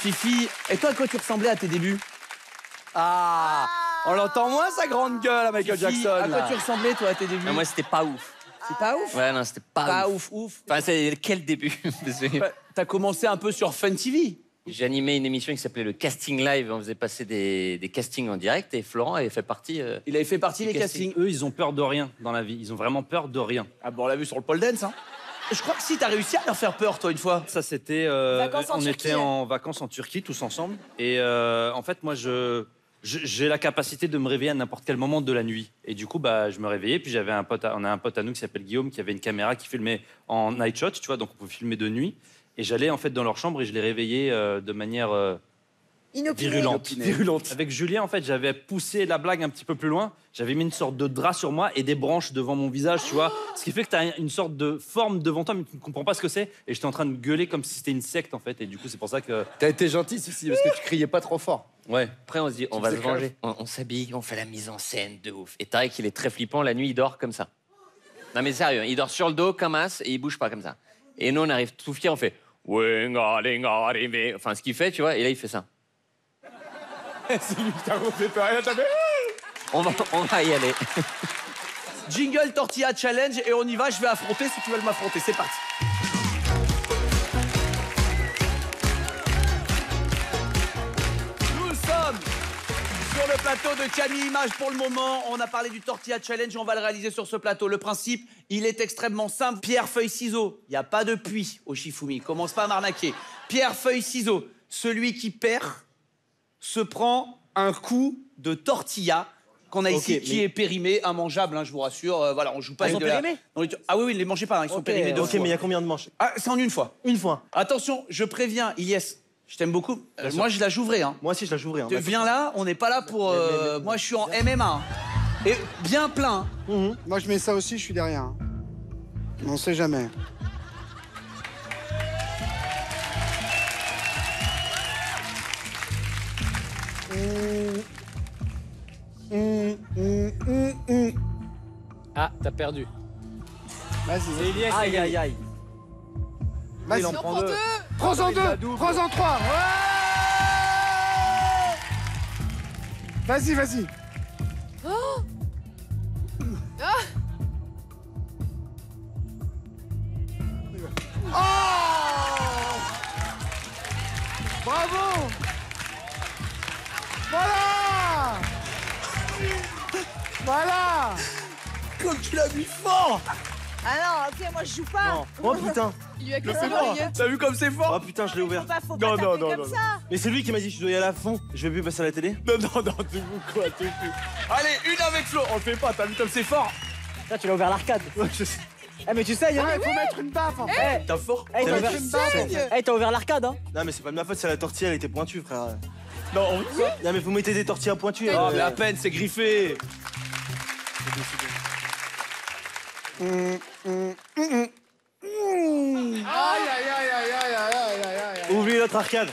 Fifi, et toi, à quoi tu ressemblais à tes débuts? Ah, on l'entend moins, sa grande gueule à Michael Fifi, Jackson. à quoi tu ressemblais, toi, à tes débuts? Moi, c'était pas ouf. C'est pas ouf? Ouais, non, c'était pas ouf. ouf. Enfin, c'est quel début? T'as commencé un peu sur Fun TV. J'ai animé une émission qui s'appelait le Casting Live. On faisait passer des castings en direct et Florent avait fait partie. Il avait fait partie des casting. castings. Eux, ils ont peur de rien dans la vie. Ils ont vraiment peur de rien. Ah bon, on l'a vu sur le pole dance, hein. Je crois que si, t'as réussi à leur faire peur, toi, une fois. Ça, c'était... Vacances en on Turquie. était en vacances en Turquie, tous ensemble. Et en fait, moi, j'ai la capacité de me réveiller à n'importe quel moment de la nuit. Et du coup, bah, je me réveillais. Puis on a un pote à nous qui s'appelle Guillaume, qui avait une caméra qui filmait en night shot, tu vois, donc on peut filmer de nuit. Et j'allais en fait dans leur chambre et je les réveillais de manière virulente. Avec Julien, en fait, j'avais poussé la blague un petit peu plus loin. J'avais mis une sorte de drap sur moi et des branches devant mon visage, tu vois. Ce qui fait que tu as une sorte de forme devant toi, mais tu ne comprends pas ce que c'est. Et j'étais en train de gueuler comme si c'était une secte, en fait. Et du coup, c'est pour ça que... T'as été gentil, ceci, parce que tu criais pas trop fort. Ouais. Après, on se dit, on va se venger. On s'habille, on fait la mise en scène de ouf. Et Tarek, il est très flippant. La nuit, il dort comme ça. Non, mais sérieux, il dort sur le dos comme as et il bouge pas comme ça. Et nous, on arrive tout fiers, on fait... Enfin, ce qu'il fait, tu vois, et là, il fait ça. C'est lui qui t'a refait peur. Et là, t'as fait... On va y aller. Jingle Tortilla Challenge et on y va, je vais affronter si tu veux m'affronter. C'est parti. Nous sommes sur le plateau de Camille Image pour le moment. On a parlé du Tortilla Challenge, on va le réaliser sur ce plateau. Le principe, il est extrêmement simple. Pierre, feuille, ciseaux. Il n'y a pas de puits au Shifumi. Commence pas à m'arnaquer. Pierre, feuille, ciseaux. Celui qui perd se prend un coup de tortilla qu'on a ici, qui est périmé, immangeable, hein, je vous rassure. Voilà, on joue pas Ils avec sont de la périmés? nourriture. Ah oui, ils les mangez pas, hein, ils sont périmés deux fois. mais il y a combien de manches? Ah, c'est en une fois. Une fois. Attention, je préviens, Ilyes, je t'aime beaucoup. Moi, je la jouerai. Hein. Moi aussi, je la jouerai. Hein. Viens là, on n'est pas là pour... moi, je suis en MMA. Hein. Et bien plein. Hein. Moi, je mets ça aussi, je suis derrière. Hein. On sait jamais. Ah, t'as perdu. Vas-y. Elias, Aïe, aïe, aïe. Vas-y. Il en prend deux. Prends-en deux. Prends-en trois. Ouais. Vas-y, vas-y. Bravo. Voilà. Voilà. Comme tu l'as mis fort. Ah non, ok, moi je joue pas. Non. Oh putain. Il lui a cassé l'oreillette. T'as vu comme c'est fort? Oh putain, je l'ai ouvert. Faut pas taper comme ça. Mais c'est lui qui m'a dit que je dois y aller à fond. Je vais plus passer à la télé. Non, t'es fou quoi, t'es fou. Allez, une avec Flo. On le fait pas, t'as vu comme c'est fort? Là, tu l'as ouvert l'arcade. Eh, mais tu sais, il y en a. Il faut mettre une baffe. En fait. Eh, T'as fort? t'as ouvert... Saigne. t'as ouvert l'arcade, hein? Non, mais c'est pas de ma faute, c'est la tortilla, elle était pointue, frère. Non, Non, mais vous mettez des tortillas pointues. Oh, mais à peine, c'est griffé. Aïe, aïe, aïe, aïe, aïe, aïe, aïe, aïe. Oublie l'autre arcade.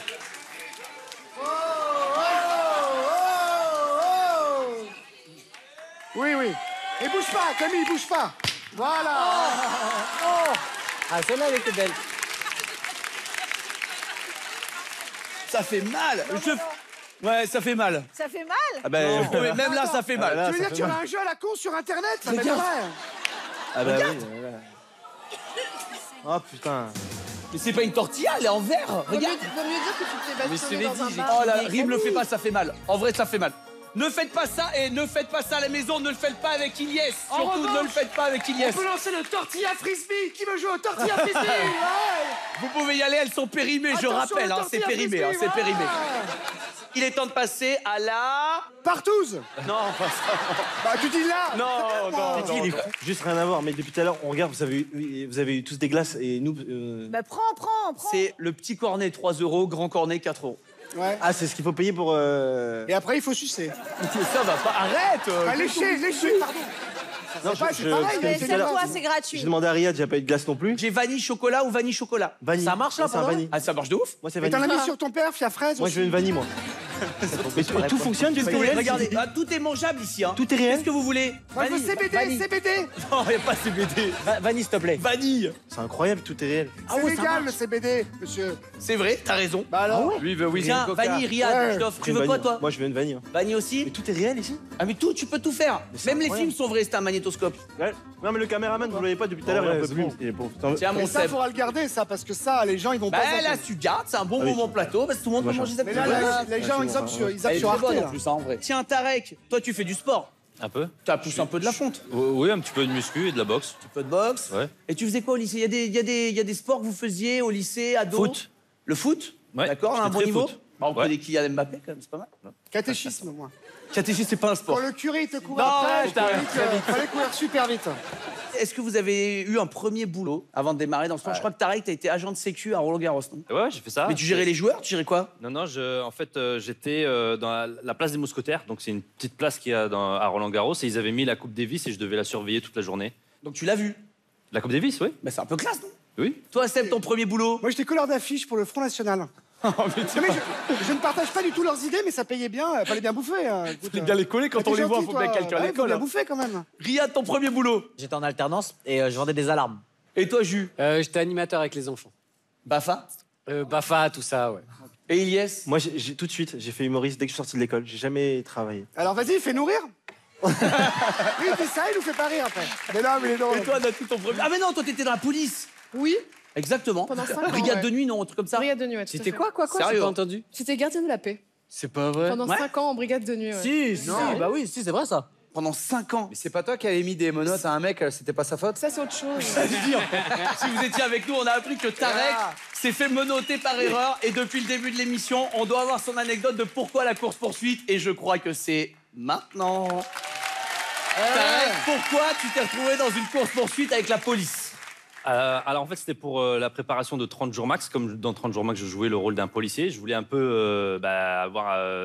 Oui, oui. Et bouge pas, Camille, bouge pas. Voilà. Ah, celle-là, elle était belle. Ça fait mal. Ouais, ça fait mal. Ça fait mal? Ah ben, ouais, même là, ça fait mal. là, Tu veux ça dire que fait tu as mal. un jeu à la con sur Internet? Ça fait Regarde. mal. Ah bah oui. Oh putain. Mais c'est pas une tortilla, elle est en verre. Vaut Regarde. mieux dire que tu t'es bastonné dans un bar. Oh là, Rime le fait pas, ça fait mal. En vrai, ça fait mal. Ne faites pas ça et ne faites pas ça à la maison, ne le faites pas avec Ilyes. Surtout, revanche, ne le faites pas avec Ilyes. On peut lancer le tortilla frisbee. Qui veut jouer au tortilla frisbee? Ouais. Vous pouvez y aller, elles sont périmées, je Attention, rappelle, le hein, c'est tortilla périmé, hein, frisbee, c'est périmé. ouais. Il est temps de passer à la... Partouze. Non, pas ça. Bah, tu dis là. Non. Juste rien à voir, mais depuis tout à l'heure, on regarde, vous avez eu tous des glaces et nous. Bah prends. C'est le petit cornet, 3 €, grand cornet, 4 €. Ouais. Ah, c'est ce qu'il faut payer pour. Et après, il faut sucer. Ça va pas, arrête. Ah, lécher, pardon. Non, pas, c'est pareil, parce que Mais depuis tout à l'heure, cette fois, c'est gratuit. j'ai demandé à Riyad, j'ai pas eu de glace non plus. J'ai vanille chocolat ou vanille chocolat. Vanille. Ça marche là, C'est un pendant vanille. Ah, ça marche de ouf. Moi, c'est Mais t'en vanille. as mis sur ton perf, il y a fraise Moi, aussi. je veux une vanille, moi. Mais tout fonctionne, Qu'est-ce tout que est vous voulez? réel. Regardez, ah, tout est mangeable ici. Hein. Tout est réel. Qu'est-ce que vous voulez? Moi, je veux CBD, Vanille. CBD. Non, il n'y a pas CBD. Vanille, s'il te plaît. Vanille. C'est incroyable, tout est réel. C'est légal, le CBD, monsieur. C'est vrai, t'as raison. Bah alors Lui, il veut oui, Tiens, vanille, Riyad, Ouais. je t'offre. Tu Une veux quoi, vanille. toi? Moi, je veux une vanille. hein. Vanille aussi? Mais tout est réel ici. Ah, mais tout, tu peux tout faire. c'est Même les incroyable. films sont vrais, c'est un magnétoscope. Ouais. Non, mais le caméraman, vous le voyez pas depuis tout à l'heure, il en peut plus. Il est pauvre. Tiens, Mais mon ça, Seb. faudra le garder, ça, parce que ça, les gens, ils vont Bah pas... là, tu gardes, c'est un bon Ah oui. moment plateau, parce que tout le monde peut Machin. manger sa Mais petite là, vanille. les gens, ils zappent sur, Elle est sur très Arte, bonne en là. plus, hein, en vrai. Tiens, Tarek, toi, tu fais du sport. Un peu. Tu as poussé un peu de la fonte. Oui, un petit peu de muscu et de la boxe. Un peu de boxe. Ouais. Et tu faisais quoi au lycée? Il y a des sports que vous faisiez au lycée, ado? Foot. Le foot? Ouais, D'accord, à un j'étais bon très niveau? foot. Bah, on Ouais. connaît Kylian Mbappé, quand même, c'est pas mal. Catéchisme, moi. Catéchisme, c'est pas un sport. Quand le curé, il te court Non, après, ouais, t'arrêtes fallait courir super vite. Est-ce que vous avez eu un premier boulot avant de démarrer dans le sport? Je crois que Tarek, t'as été agent de sécu à Roland-Garros, non? Ouais, j'ai fait ça. Mais tu gérais les joueurs? Tu gérais quoi? Non, non, en fait, j'étais dans la place des Mousquetaires, donc c'est une petite place qu'il y a à Roland-Garros, et ils avaient mis la Coupe Davis et je devais la surveiller toute la journée. Donc tu l'as vu? La Coupe Davis, oui. Bah c'est un peu classe, non? Oui. Toi, Seb, ton premier boulot? Moi, j'étais colleur d'affiches pour le Front National. Non, mais je ne partage pas du tout leurs idées, mais ça payait bien, fallait bien bouffer. Écoute, Faut bien les coller quand t'es on les voit, gentil, faut toi. bien quelqu'un à Ouais, faut l'école. bien hein. bouffer quand même. Riyad, ton premier boulot? J'étais en alternance et je vendais des alarmes. Et toi, Jus? J'étais animateur avec les enfants. Bafa? Bafa, tout ça, ouais. Et Ilyes? Moi, tout de suite, j'ai fait humoriste dès que je suis sorti de l'école. J'ai jamais travaillé. Alors vas-y, fais-nous rire. Lui, il dit ça, il nous fait pas rire après. Mais non, mais il est drôle. Et toi, Natou, ton premier... Ah mais non, toi, t'étais dans la police. Oui, Exactement. Pendant 5 ans, Brigade ouais. de nuit, non, un truc comme ça. brigade de nuit, ouais, tout à C'était fait. quoi J'ai Sérieux? pas entendu. C'était gardien de la paix. C'est pas vrai. Pendant Ouais. 5 ans en brigade de nuit, ouais. Si, bah oui, si, c'est vrai ça. Pendant 5 ans. Mais c'est pas toi qui avais mis des menottes à un mec, c'était pas sa faute? Ça, c'est autre chose. Si vous étiez avec nous, on a appris que Tarek s'est fait menotter par erreur et depuis le début de l'émission, on doit avoir son anecdote de pourquoi la course-poursuite et je crois que c'est maintenant. Tarek, pourquoi tu t'es retrouvé dans une course-poursuite avec la police? Alors en fait, c'était pour la préparation de 30 jours max. Comme dans 30 jours max, je jouais le rôle d'un policier. Je voulais un peu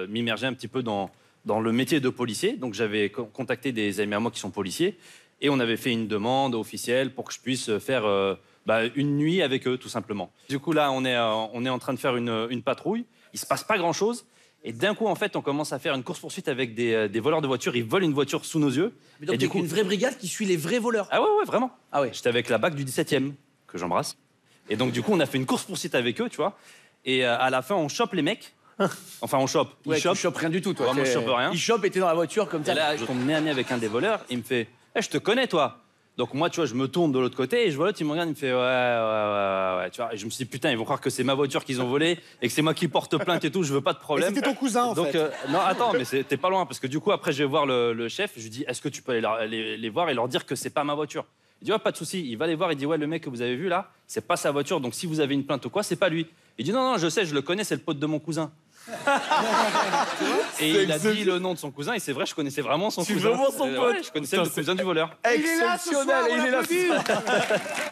m'immerger un petit peu dans le métier de policier. Donc j'avais contacté des amis à moi qui sont policiers et on avait fait une demande officielle pour que je puisse faire une nuit avec eux, tout simplement. Du coup, là, on est en train de faire une patrouille. Il se passe pas grand-chose. Et d'un coup, en fait, on commence à faire une course-poursuite avec des voleurs de voitures. Ils volent une voiture sous nos yeux. Mais donc, et du coup, une vraie brigade qui suit les vrais voleurs. ah ouais, vraiment. Ah ouais. J'étais avec la BAC du 17e, que j'embrasse. Et donc, du coup, on a fait une course-poursuite avec eux, tu vois. Et à la fin, on chope les mecs. Enfin, on chope. Ouais, Ils chopent. tu chopes rien du tout, toi. Vraiment, je chope rien. Il chope et t'es dans la voiture comme ça. Et là, je tombe nez à nez avec un des voleurs. Il me fait je te connais, toi. Donc, moi, tu vois, je me tourne de l'autre côté et je vois l'autre, il me regarde, il me fait ouais. Tu vois, et je me suis dit, putain, ils vont croire que c'est ma voiture qu'ils ont volée et que c'est moi qui porte plainte et tout, je veux pas de Et problème. c'était ton cousin, en Donc, fait. non, attends, mais t'es pas loin parce que du coup, après, je vais voir le chef. Je lui dis, est-ce que tu peux aller les voir et leur dire que c'est pas ma voiture? Il dit, ouais, pas de souci. Il va les voir. Il dit, ouais, le mec que vous avez vu là, c'est pas sa voiture. Donc, si vous avez une plainte ou quoi, c'est pas lui. Il dit, non, je sais, je le connais, c'est le pote de mon cousin. Et il a dit le nom de son cousin et c'est vrai, je connaissais vraiment son cousin. vraiment son pote. Ouais, je connaissais le cousin du voleur. Il est là ce soir, Exceptionnel, on il est là. l'applaudit.